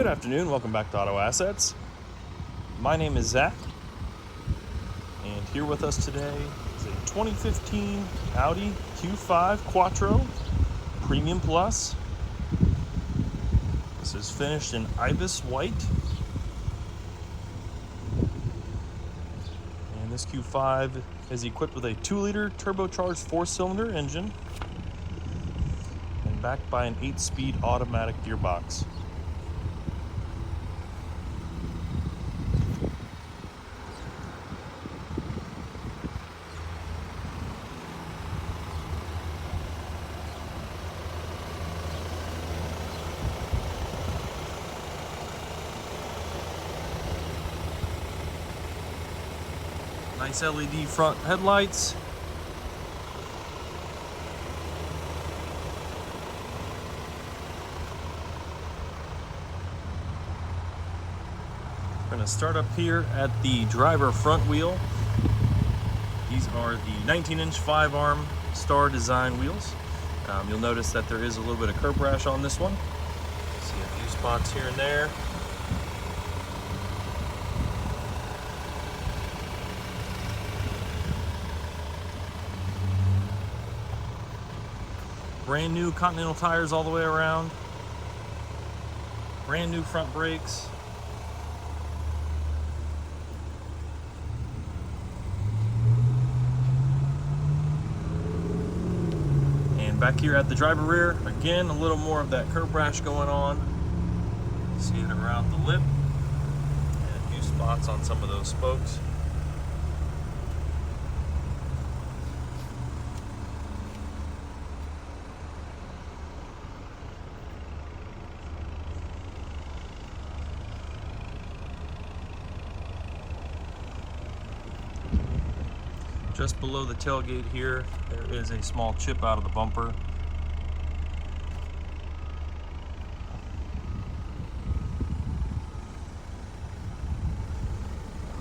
Good afternoon, welcome back to Auto Assets. My name is Zach, and here with us today is a 2015 Audi Q5 Quattro Premium Plus. This is finished in Ibis white. And this Q5 is equipped with a 2-liter turbocharged 4-cylinder engine and backed by an 8-speed automatic gearbox. Nice LED front headlights. We're going to start up here at the driver front wheel. These are the 19-inch 5-arm Star Design wheels. You'll notice that there is a little bit of curb rash on this one. See a few spots here and there. Brand new Continental tires all the way around. Brand new front brakes. And back here at the driver rear, again, a little more of that curb rash going on. See it around the lip. And a few spots on some of those spokes. Just below the tailgate here, there is a small chip out of the bumper.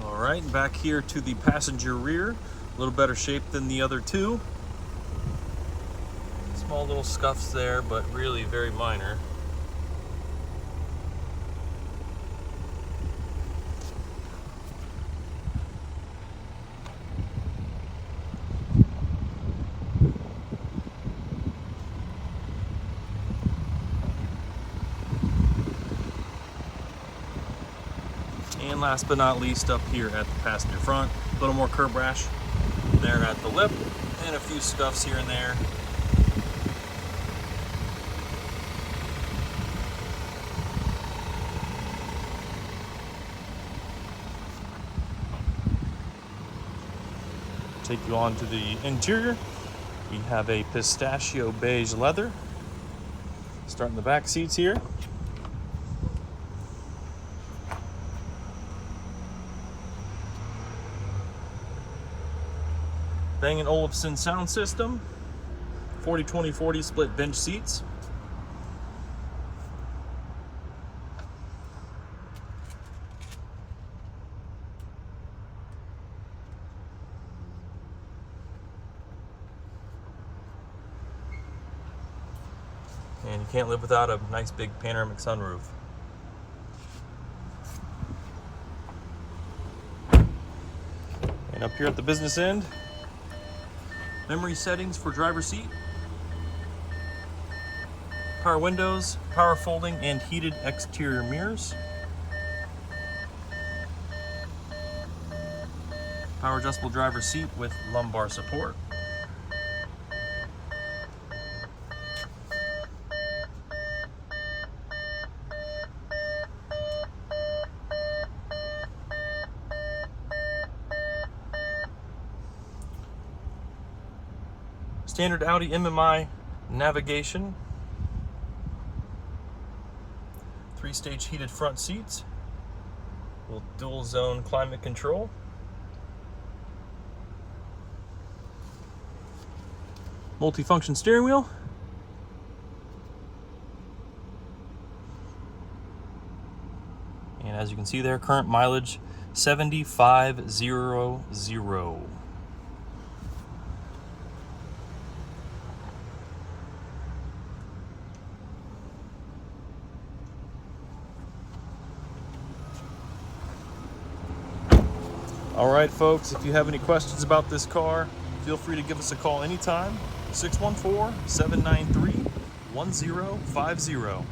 All right, back here to the passenger rear, a little better shape than the other two. Small little scuffs there, but really very minor. And last but not least, up here at the passenger front, a little more curb rash there at the lip, and a few scuffs here and there. Take you on to the interior. We have a pistachio beige leather. Starting the back seats here. Bang & Olufsen sound system, 40-20-40 split bench seats. And you can't live without a nice big panoramic sunroof. And up here at the business end, memory settings for driver seat, power windows, power folding, and heated exterior mirrors. Power adjustable driver seat with lumbar support. Standard Audi MMI navigation. 3-stage heated front seats with dual zone climate control. Multifunction steering wheel. And as you can see there, current mileage 7,500. All right, folks, if you have any questions about this car, feel free to give us a call anytime, 614-793-1050.